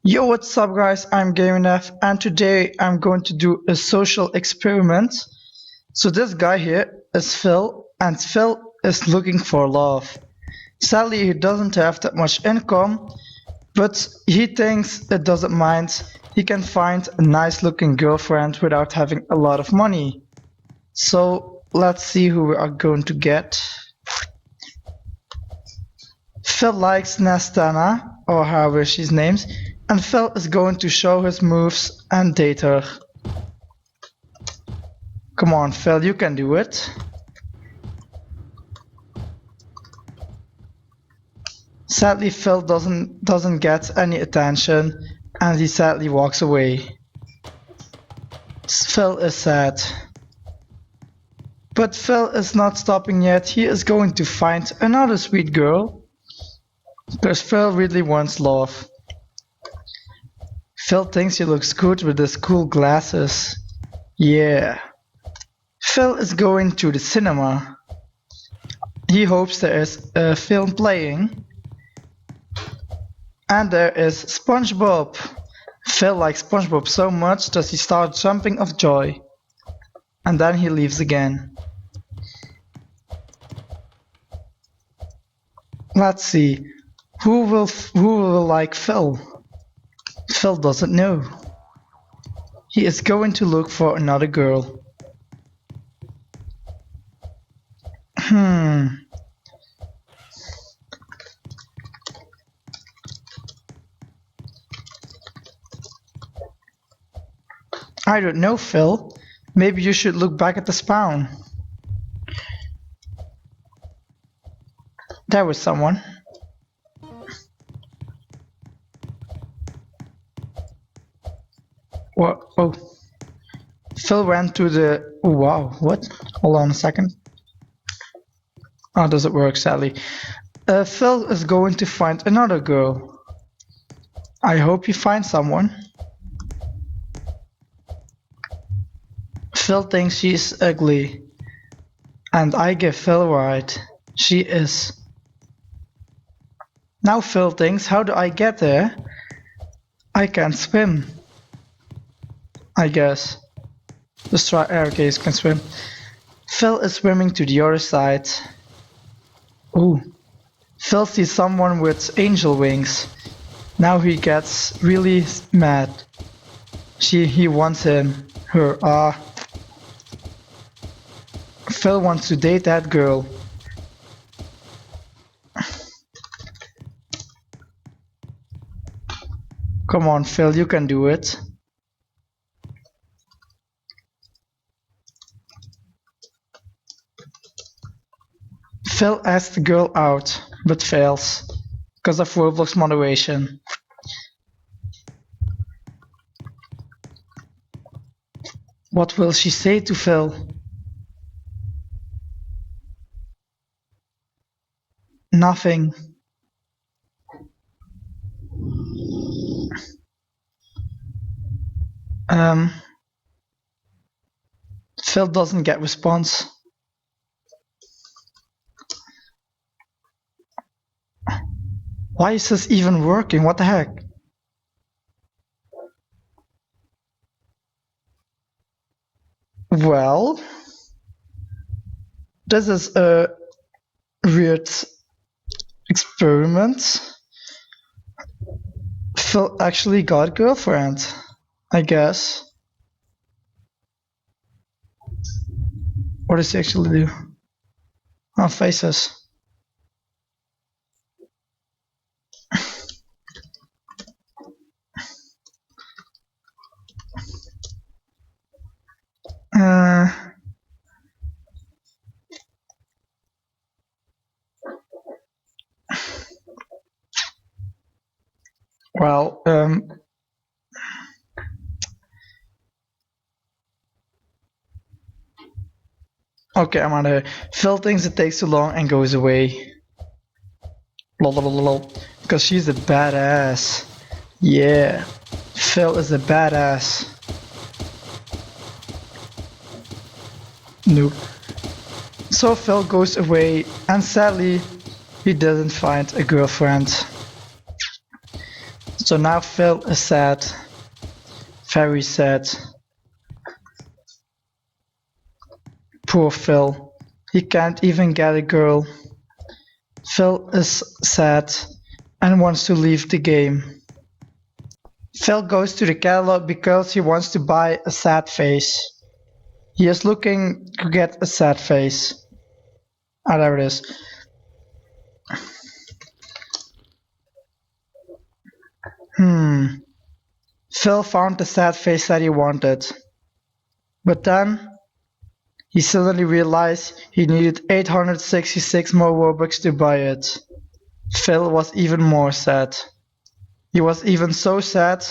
Yo, what's up guys, I'm GamerNF and today I'm going to do a social experiment. So this guy here is Phil and Phil is looking for love. Sadly he doesn't have that much income, but he thinks it doesn't mind. He can find a nice looking girlfriend without having a lot of money. So let's see who we are going to get. Phil likes Nastana, or however she's named, and Phil is going to show his moves and date her. Come on Phil, you can do it. Sadly Phil doesn't get any attention and he sadly walks away. Phil is sad. But Phil is not stopping yet, he is going to find another sweet girl. Because Phil really wants love. Phil thinks he looks good with his cool glasses. Yeah. Phil is going to the cinema. He hopes there is a film playing. And there is SpongeBob. Phil likes SpongeBob so much that he starts jumping of joy. And then he leaves again. Let's see. Who will like Phil? Phil doesn't know. He is going to look for another girl. I don't know, Phil. Maybe you should look back at the spawn. There was someone. What? Oh. Phil ran to the... Oh, wow, what? Hold on a second. Oh, does it work, sadly. Phil is going to find another girl. I hope you find someone. Phil thinks she's ugly. And I give Phil right. She is. Now Phil thinks, how do I get there? I can't swim. I guess. Just try. Okay, you can swim. Phil is swimming to the other side. Ooh. Phil sees someone with angel wings. Now he gets really mad. He wants him. Her. Phil wants to date that girl. Come on, Phil, you can do it. Phil asks the girl out, but fails, because of Roblox moderation. What will she say to Phil? Nothing. Phil doesn't get response. Why is this even working? What the heck? Well, this is a weird experiment. Phil actually got a girlfriend, I guess. What does he actually do? Oh, faces. Well, okay, I'm out of here. Phil thinks it takes too long and goes away. Lol. Because she's a badass. Yeah, Phil is a badass. Nope. So Phil goes away and sadly he doesn't find a girlfriend. So now Phil is sad. Very sad. Poor Phil. He can't even get a girl. Phil is sad and wants to leave the game. Phil goes to the catalog because he wants to buy a sad face. He is looking to get a sad face. Ah, there it is. Phil found the sad face that he wanted. But then he suddenly realized he needed 866 more Robux to buy it. Phil was even more sad. He was even so sad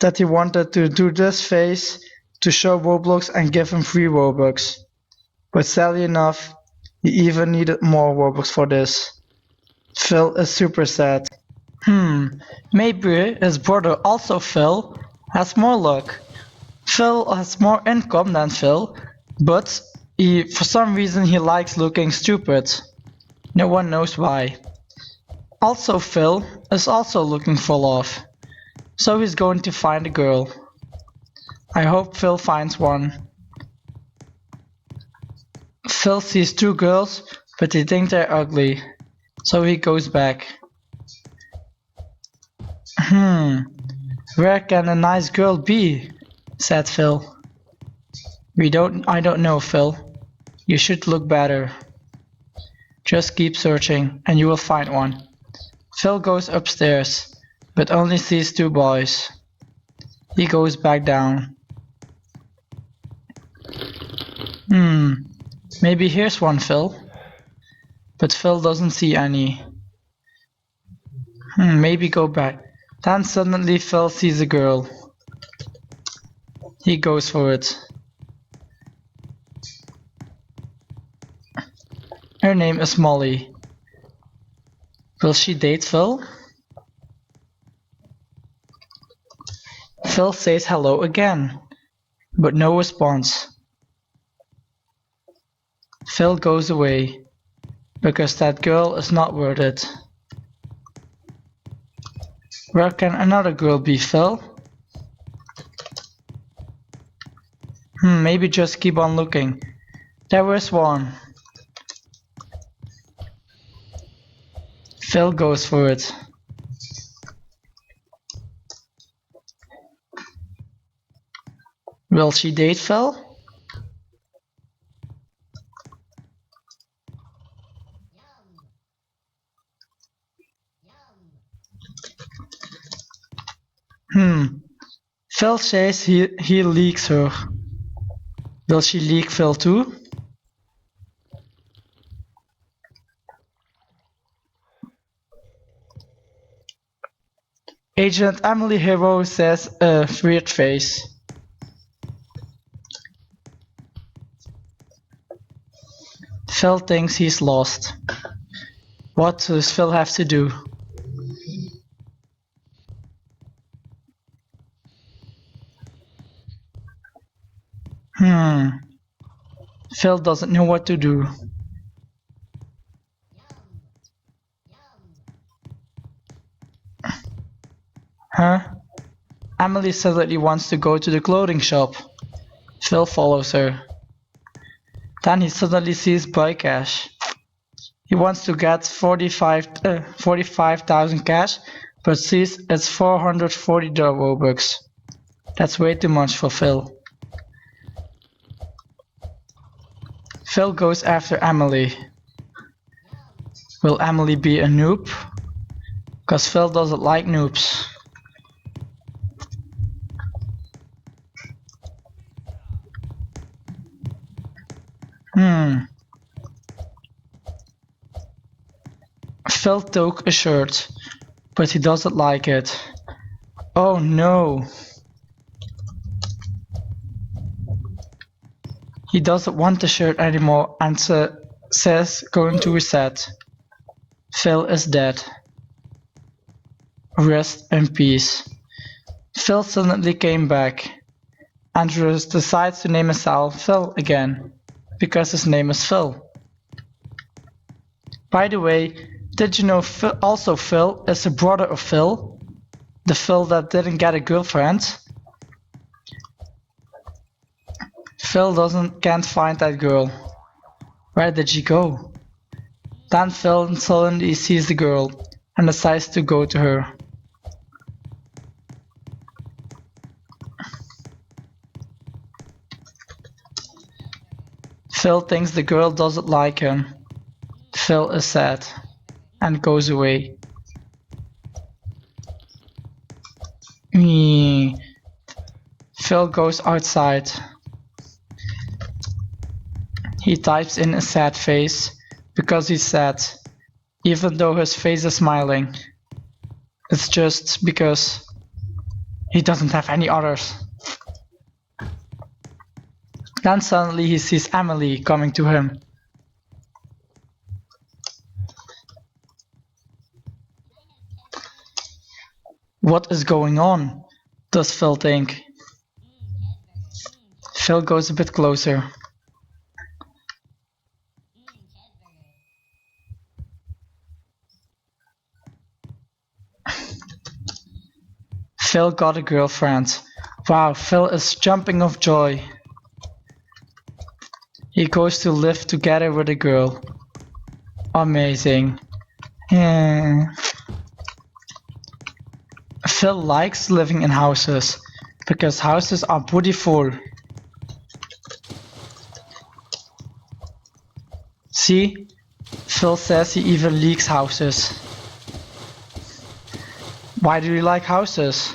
that he wanted to do this face to show Roblox and give him free Robux. But sadly enough, he even needed more Robux for this. Phil is super sad. Maybe his brother also Phil has more luck. Phil has more income than Phil, but for some reason he likes looking stupid. No one knows why. Also Phil is also looking for love, so he's going to find a girl. I hope Phil finds one. Phil sees two girls, but he thinks they're ugly, so he goes back. Where can a nice girl be? Said Phil. I don't know, Phil. You should look better. Just keep searching and you will find one. Phil goes upstairs, but only sees two boys. He goes back down. Maybe here's one, Phil. But Phil doesn't see any. Maybe go back. Then suddenly Phil sees a girl. He goes for it. Her name is Molly. Will she date Phil? Phil says hello again, but no response. Phil goes away, because that girl is not worth it. Where can another girl be, Phil? Maybe just keep on looking. There is one. Phil goes for it. Will she date Phil? Phil says he leaks her. Will she leak Phil too? Agent Emily Hero says a weird face. Phil thinks he's lost. What does Phil have to do? Phil doesn't know what to do. Emily suddenly wants to go to the clothing shop. Phil follows her. Then he suddenly sees buy cash. He wants to get 45,000 cash, but sees it's 440 Robux. That's way too much for Phil. Phil goes after Emily. Will Emily be a noob? Cause Phil doesn't like noobs. Phil took a shirt, but he doesn't like it. Oh no! He doesn't want the shirt anymore and says going to reset. Phil is dead. Rest in peace. Phil suddenly came back. Andrew decides to name himself Phil again, because his name is Phil. By the way, did you know Phil is a brother of Phil? The Phil that didn't get a girlfriend. Phil can't find that girl. Where did she go? Then Phil suddenly sees the girl and decides to go to her. Phil thinks the girl doesn't like him. Phil is sad and goes away. Phil goes outside. He types in a sad face because he's sad, even though his face is smiling. It's just because he doesn't have any others. Then suddenly he sees Emily coming to him. What is going on? Does Phil think. Phil goes a bit closer. Phil got a girlfriend. Wow, Phil is jumping of joy. He goes to live together with a girl. Amazing. Yeah. Phil likes living in houses because houses are beautiful. See? Phil says he even leaks houses. Why do you like houses?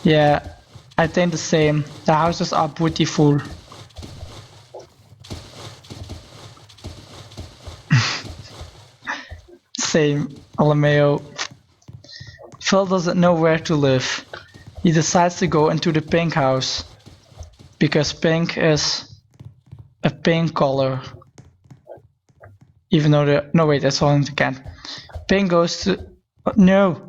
Yeah, I think the same. The houses are beautiful. Same, LMAO. Phil doesn't know where to live. He decides to go into the pink house. Because pink is a pink color. Even though no wait, that's all again. Pink goes to no.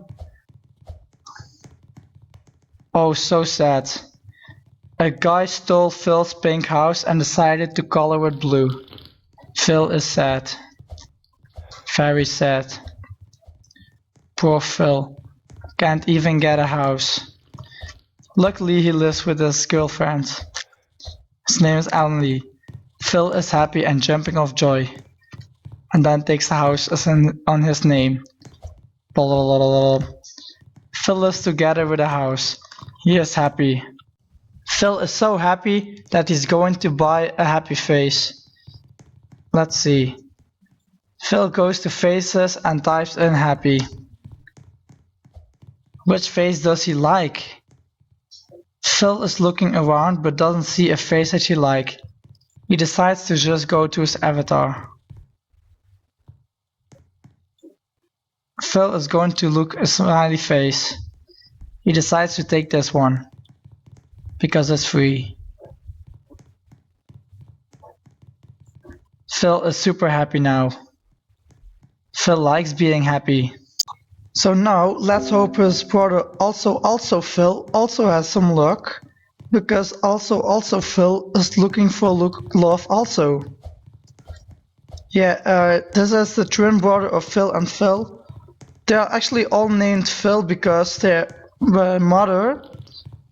Oh, so sad. A guy stole Phil's pink house and decided to color it blue. Phil is sad. Very sad. Poor Phil. Can't even get a house. Luckily he lives with his girlfriend. His name is Emily. Phil is happy and jumping of joy. And then takes the house on his name. Blah, blah, blah, blah. Phil lives together with a house. He is happy. Phil is so happy that he's going to buy a happy face. Let's see. Phil goes to faces and types in happy. Which face does he like? Phil is looking around but doesn't see a face that he likes. He decides to just go to his avatar. Phil is going to look a smiley face. He decides to take this one. Because it's free. Phil is super happy now. Phil likes being happy. So now let's hope his brother also Phil also has some luck. Because also Phil is looking for love also. Yeah, this is the twin brother of Phil and Phil. They are actually all named Phil because their mother,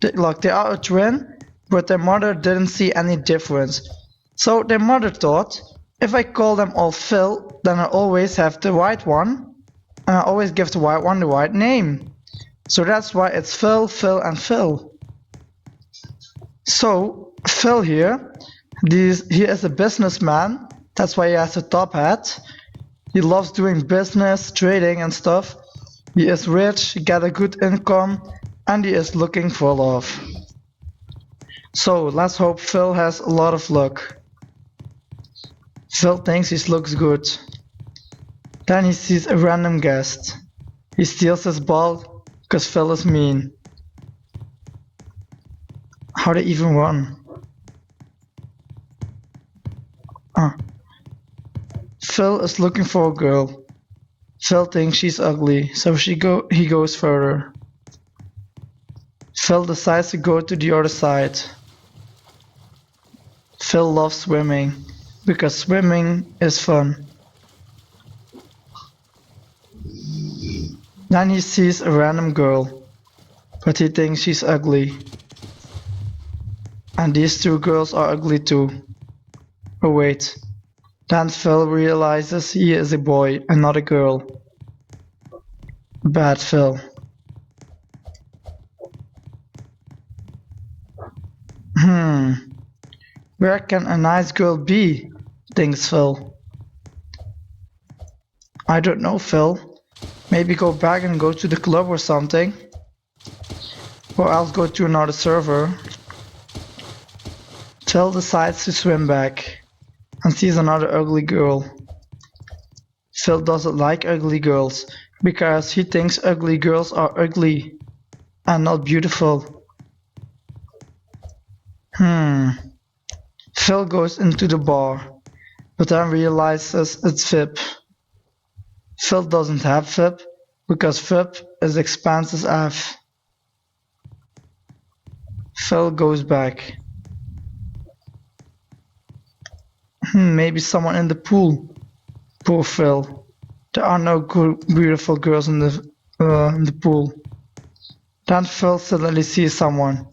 they are a twin, but their mother didn't see any difference. So their mother thought, if I call them all Phil, then I always have the right one, and I always give the right one the right name. So that's why it's Phil, Phil, and Phil. So Phil here, he is a businessman. That's why he has a top hat. He loves doing business, trading and stuff. He is rich, he got a good income, and he is looking for love. So let's hope Phil has a lot of luck. Phil thinks he looks good. Then he sees a random guest. He steals his ball because Phil is mean. How they even run? Phil is looking for a girl. Phil thinks she's ugly, so he goes further. Phil decides to go to the other side. Phil loves swimming, because swimming is fun. Then he sees a random girl, but he thinks she's ugly. And these two girls are ugly too. Oh wait. Then Phil realizes he is a boy and not a girl. Bad Phil. Hmm. Where can a nice girl be? Thinks Phil. I don't know, Phil. Maybe go back and go to the club or something. Or else go to another server. Phil decides to swim back and sees another ugly girl. Phil doesn't like ugly girls because he thinks ugly girls are ugly and not beautiful. Phil goes into the bar, but then realizes it's VIP. Phil doesn't have VIP because VIP is expensive AF. Phil goes back. Maybe someone in the pool. Poor Phil. There are no good, beautiful girls in the pool. Then Phil suddenly sees someone.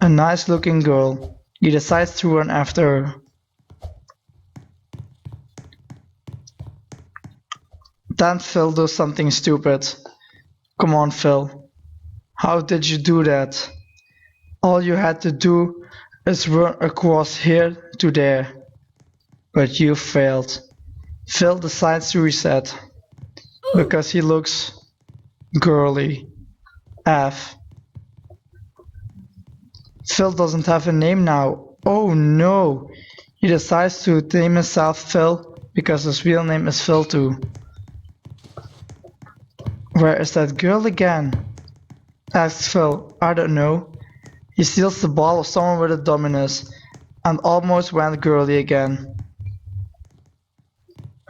A nice looking girl. He decides to run after her. Then Phil does something stupid. Come on, Phil. How did you do that? All you had to do is run across here to there. But you failed. Phil decides to reset. Because he looks girly. F. Phil doesn't have a name now. Oh no! He decides to name himself Phil because his real name is Phil too. Where is that girl again? Asks Phil. I don't know. He steals the ball of someone with a dominus and almost went girly again.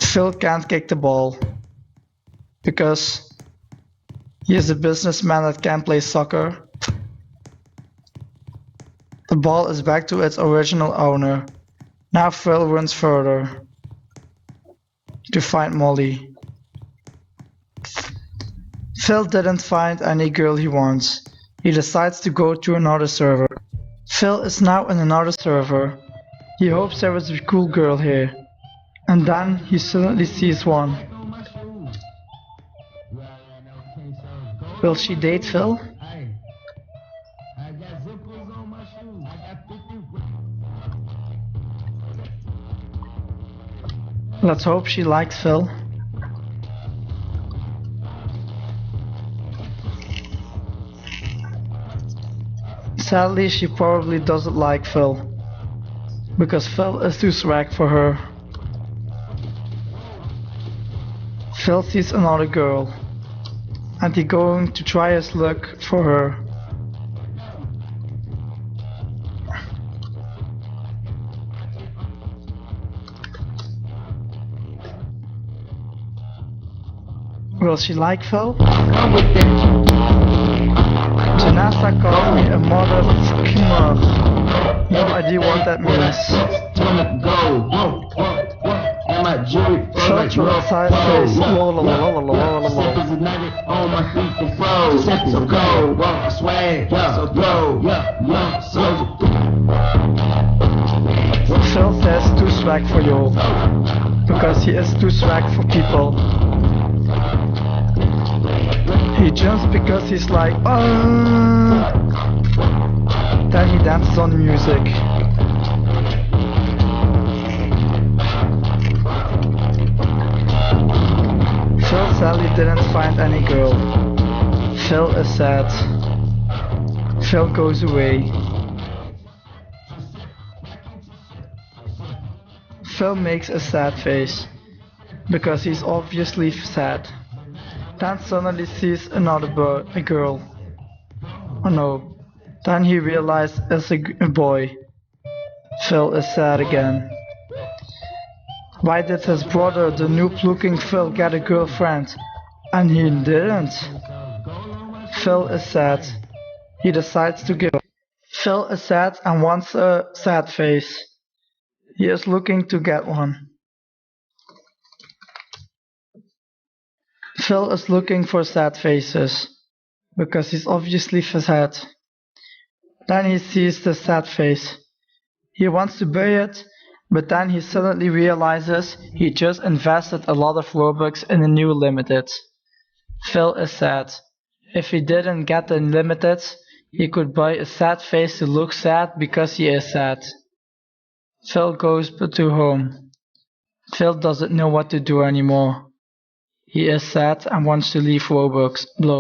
Phil can't kick the ball because he is a businessman that can't play soccer. The ball is back to its original owner. Now Phil runs further to find Molly. Phil didn't find any girl he wants. He decides to go to another server. Phil is now in another server. He hopes there is a cool girl here. And then he suddenly sees one. Will she date Phil? Let's hope she likes Phil. Sadly, she probably doesn't like Phil, because Phil is too swag for her. Phil sees another girl, and he's going to try his luck for her. Will she like Phil? Janasa calls me a mother skimmer. No idea what that means. Phil tries face. Phil says too swag for you, because he is too swag for people. He jumps because he's like, Then he dances on the music. Phil sadly didn't find any girl. Phil is sad. Phil goes away. Phil makes a sad face, because he's obviously sad. Then suddenly sees another a girl. Oh no. Then he realizes it's a boy. Phil is sad again. Why did his brother, the noob-looking Phil, get a girlfriend? And he didn't. Phil is sad. He decides to give up. Phil is sad and wants a sad face. He is looking to get one. Phil is looking for sad faces, because he's obviously sad. Then he sees the sad face. He wants to bury it, but then he suddenly realizes he just invested a lot of Robux in a new limited. Phil is sad. If he didn't get the limited, he could buy a sad face to look sad because he is sad. Phil goes to home. Phil doesn't know what to do anymore. He is sad and wants to leave Roblox.